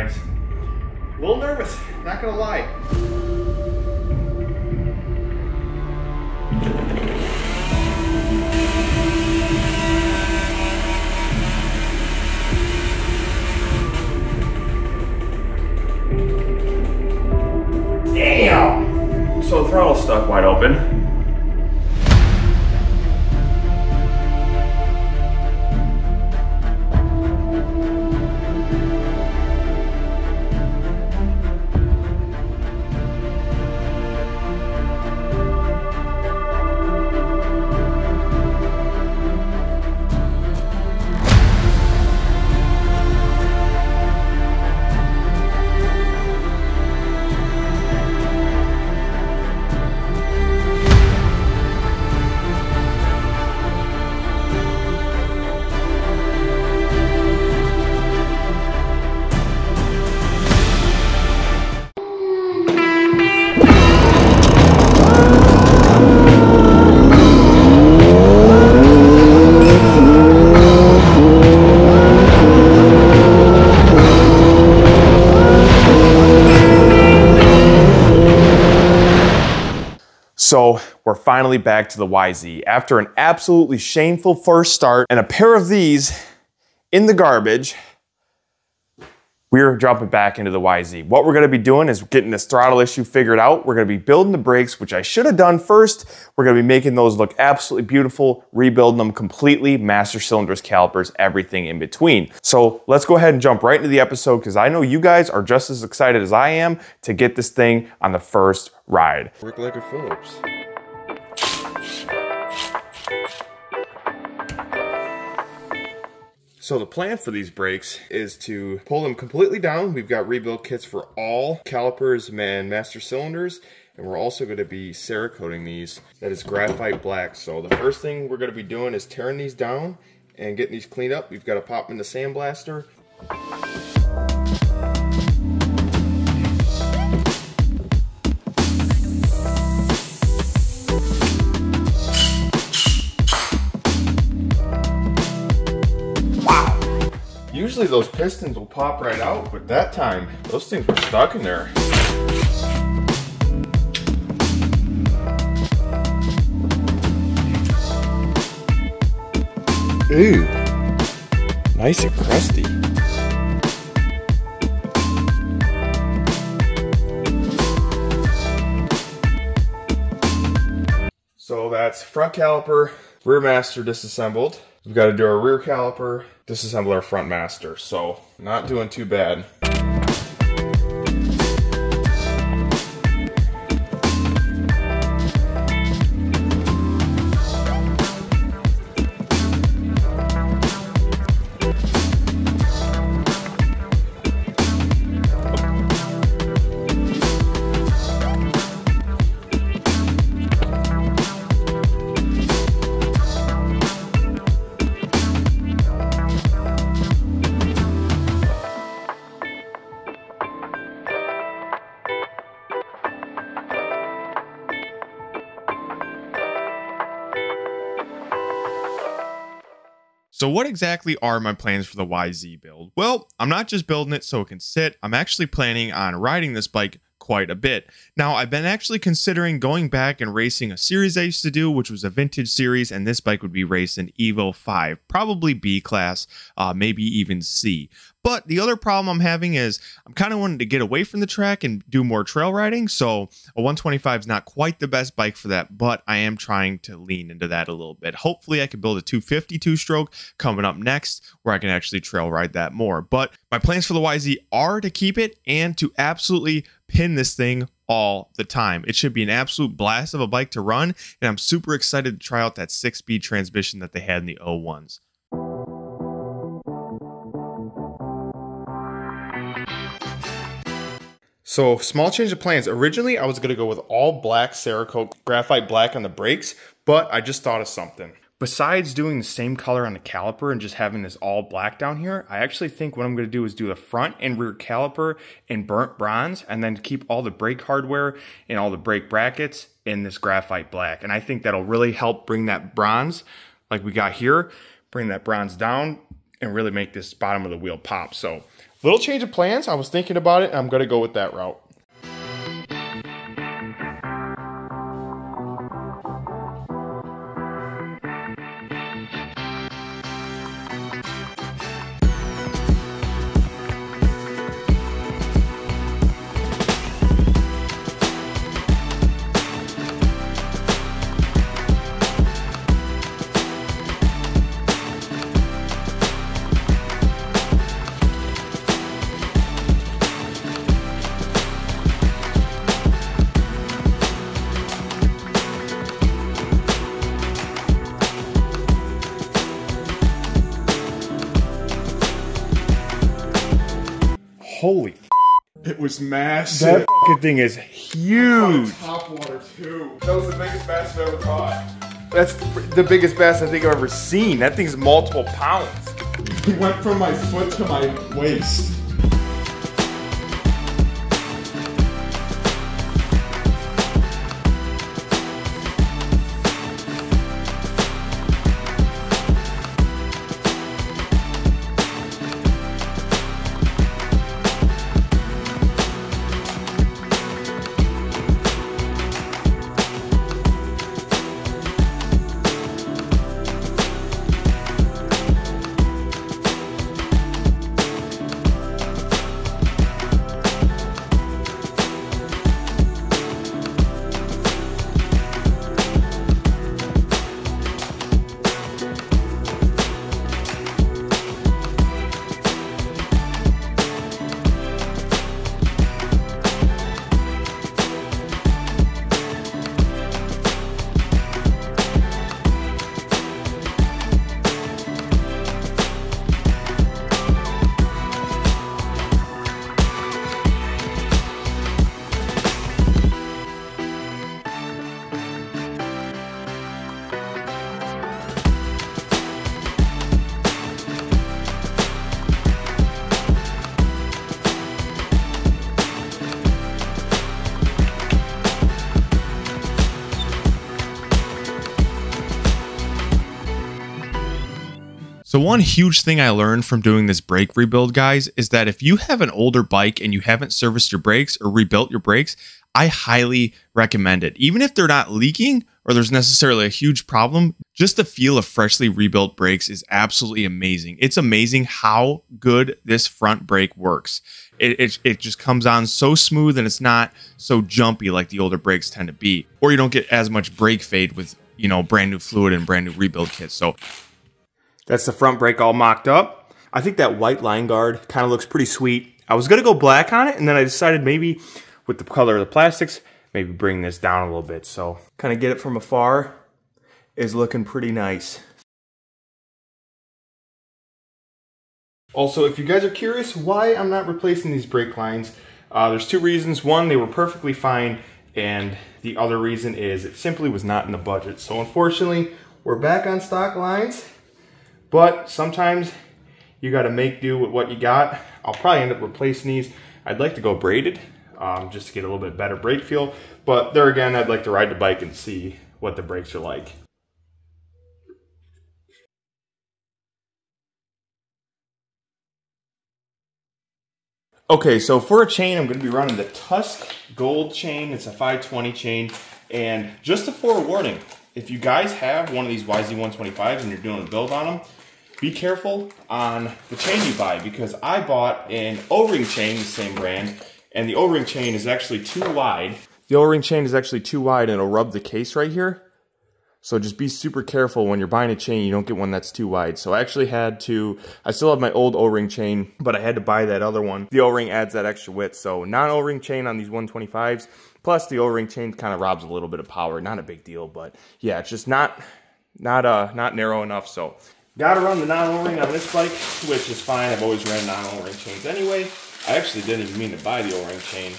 guys. A little nervous, not gonna lie. Damn! So the throttle's stuck wide open. So we're finally back to the YZ. After an absolutely shameful first start and a pair of these in the garbage, we're jumping back into the YZ. What we're gonna be doing is getting this throttle issue figured out. We're gonna be building the brakes, which I should have done first. We're gonna be making those look absolutely beautiful, rebuilding them completely, master cylinders, calipers, everything in between. So let's go ahead and jump right into the episode because I know you guys are just as excited as I am to get this thing on the first ride. Work like a Phillips. So the plan for these brakes is to pull them completely down. We've got rebuild kits for all calipers and master cylinders, and we're also going to be Cerakoting these. That is graphite black. So the first thing we're going to be doing is tearing these down and getting these cleaned up. We've got to pop them in the sandblaster. Usually those pistons will pop right out, but that time, those things were stuck in there. Ooh, nice and crusty. So that's front caliper, rear master disassembled. We've got to do our rear caliper, disassemble our front master, so not doing too bad. So what exactly are my plans for the YZ build? Well, I'm not just building it so it can sit. I'm actually planning on riding this bike quite a bit. Now, I've been actually considering going back and racing a series I used to do, which was a vintage series, and this bike would be raced in Evo 5, probably B class, maybe even C. But the other problem I'm having is I'm kind of wanting to get away from the track and do more trail riding. So a 125 is not quite the best bike for that, but I am trying to lean into that a little bit. Hopefully I can build a 250 two-stroke coming up next where I can actually trail ride that more. But my plans for the YZ are to keep it and to absolutely pin this thing all the time. It should be an absolute blast of a bike to run, and I'm super excited to try out that 6-speed transmission that they had in the 01s. So, small change of plans. Originally, I was going to go with all black Cerakote graphite black on the brakes, but I just thought of something. Besides doing the same color on the caliper and just having this all black down here, I actually think what I'm going to do is do the front and rear caliper in burnt bronze and then keep all the brake hardware and all the brake brackets in this graphite black. And I think that'll really help bring that bronze, like we got here, bring that bronze down and really make this bottom of the wheel pop. So little change of plans. I was thinking about it, and I'm gonna go with that route. Holy f***. It was massive. That fucking thing is huge. Top water too. That was the biggest bass I've ever caught. That's the biggest bass I think I've ever seen. That thing's multiple pounds. He went from my foot to my waist. So one huge thing I learned from doing this brake rebuild, guys, is that if you have an older bike and you haven't serviced your brakes or rebuilt your brakes, I highly recommend it. Even if they're not leaking or there's necessarily a huge problem, just the feel of freshly rebuilt brakes is absolutely amazing. It's amazing how good this front brake works. It just comes on so smooth, and it's not so jumpy like the older brakes tend to be. Or you don't get as much brake fade with, you know, brand new fluid and brand new rebuild kits. So that's the front brake all mocked up. I think that white line guard kind of looks pretty sweet. I was gonna go black on it, and then I decided maybe with the color of the plastics, maybe bring this down a little bit. So kind of get it from afar is looking pretty nice. Also, if you guys are curious why I'm not replacing these brake lines, there's two reasons. One, they were perfectly fine, and the other reason is it simply was not in the budget. So unfortunately, we're back on stock lines. But sometimes you got to make do with what you got. I'll probably end up replacing these. I'd like to go braided just to get a little bit better brake feel. But there again, I'd like to ride the bike and see what the brakes are like. Okay, so for a chain, I'm going to be running the Tusk Gold chain. It's a 520 chain. And just a forewarning, if you guys have one of these YZ125s and you're doing a build on them, be careful on the chain you buy, because I bought an O-ring chain, the same brand, and the O-ring chain is actually too wide. The O-ring chain is actually too wide, and it'll rub the case right here. So just be super careful when you're buying a chain, you don't get one that's too wide. So I actually had to, I still have my old O-ring chain, but I had to buy that other one. The O-ring adds that extra width. So non-O-ring chain on these 125s, plus the O-ring chain kind of robs a little bit of power. Not a big deal, but yeah, it's just not narrow enough. So gotta run the non-O-ring on this bike, which is fine. I've always ran non-O-ring chains anyway. I actually didn't even mean to buy the O-ring chain,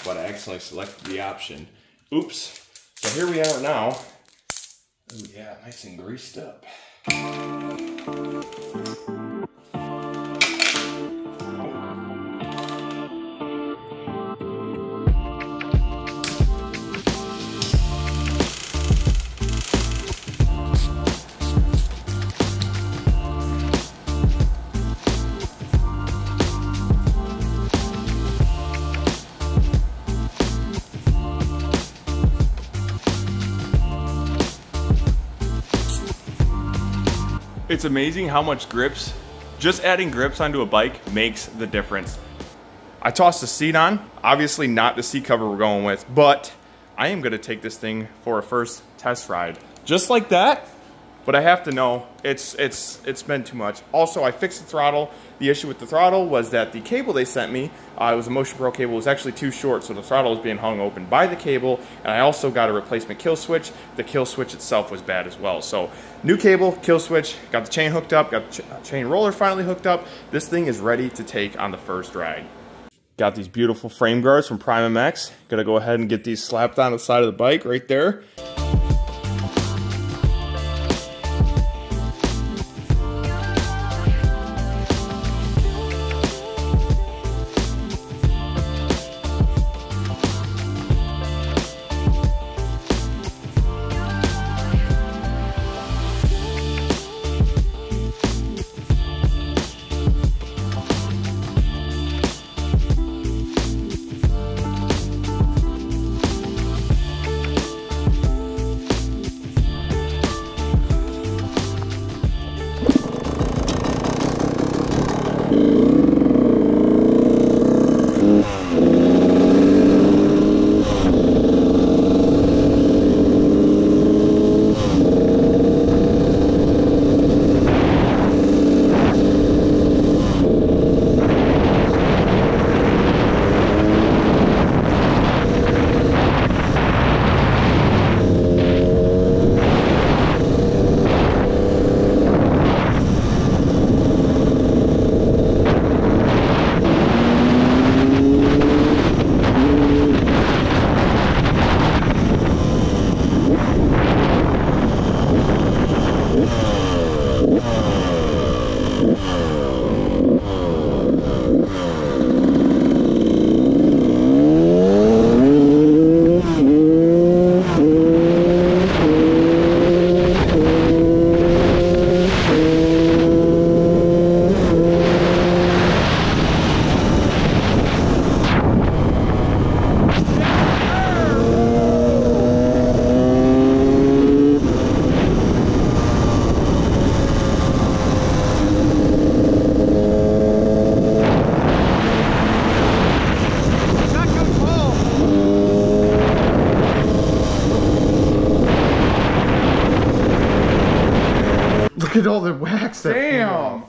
but I accidentally selected the option. Oops. So here we are now. Oh yeah, nice and greased up. It's amazing how much grips, just adding grips onto a bike makes the difference. I tossed the seat on, obviously not the seat cover we're going with, but I am gonna take this thing for a first test ride. Just like that, but I have to know, it's been too much. Also, I fixed the throttle. The issue with the throttle was that the cable they sent me, it was a Motion Pro cable, was actually too short, so the throttle was being hung open by the cable, and I also got a replacement kill switch. The kill switch itself was bad as well. So, new cable, kill switch, got the chain hooked up, got the chain roller finally hooked up. This thing is ready to take on the first ride. Got these beautiful frame guards from Prime MX. Gonna go ahead and get these slapped on the side of the bike right there. Look at all the wax. Damn.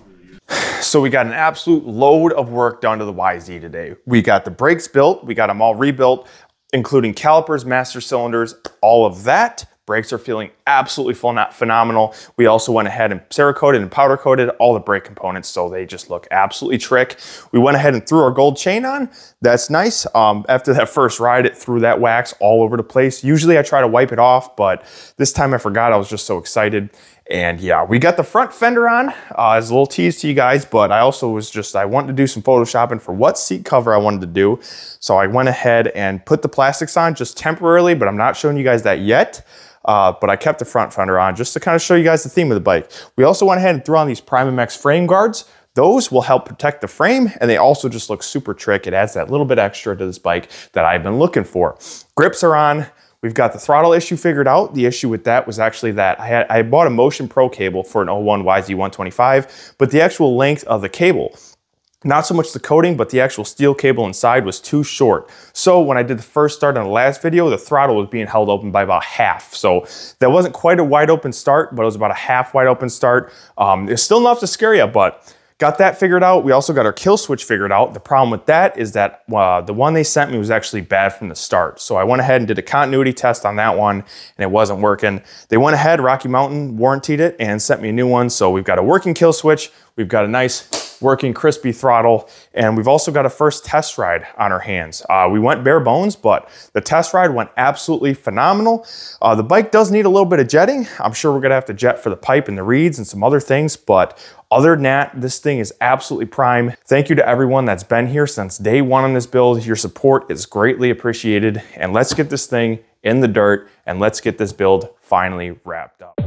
So we got an absolute load of work done to the YZ today. We got the brakes built, we got them all rebuilt, including calipers, master cylinders, all of that. Brakes are feeling absolutely phenomenal. We also went ahead and Cerakoted and powder coated all the brake components, so they just look absolutely trick. We went ahead and threw our gold chain on. That's nice. After that first ride, it threw that wax all over the place. Usually I try to wipe it off, but this time I forgot. I was just so excited. And yeah, we got the front fender on as a little tease to you guys, but I also I wanted to do some photoshopping for what seat cover I wanted to do. So I went ahead and put the plastics on just temporarily, but I'm not showing you guys that yet. But I kept the front fender on just to kind of show you guys the theme of the bike. We also went ahead and threw on these Prime MX frame guards. Those will help protect the frame, and they also just look super trick. It adds that little bit extra to this bike that I've been looking for. Grips are on. We've got the throttle issue figured out. The issue with that was actually that I bought a Motion Pro cable for an 01 YZ125, but the actual length of the cable, not so much the coating, but the actual steel cable inside was too short. So when I did the first start on the last video, the throttle was being held open by about half. So that wasn't quite a wide open start, but it was about a half wide open start. It's still enough to scare you, but got that figured out. We also got our kill switch figured out. The problem with that is that the one they sent me was actually bad from the start. So I went ahead and did a continuity test on that one, and it wasn't working. They went ahead, Rocky Mountain warrantied it and sent me a new one. So we've got a working kill switch. We've got a nice working crispy throttle, and we've also got a first test ride on our hands. We went bare bones, but the test ride went absolutely phenomenal. The bike does need a little bit of jetting. I'm sure we're gonna have to jet for the pipe and the reeds and some other things, but other than that, this thing is absolutely prime. Thank you to everyone that's been here since day one on this build. Your support is greatly appreciated, and let's get this thing in the dirt and let's get this build finally wrapped up.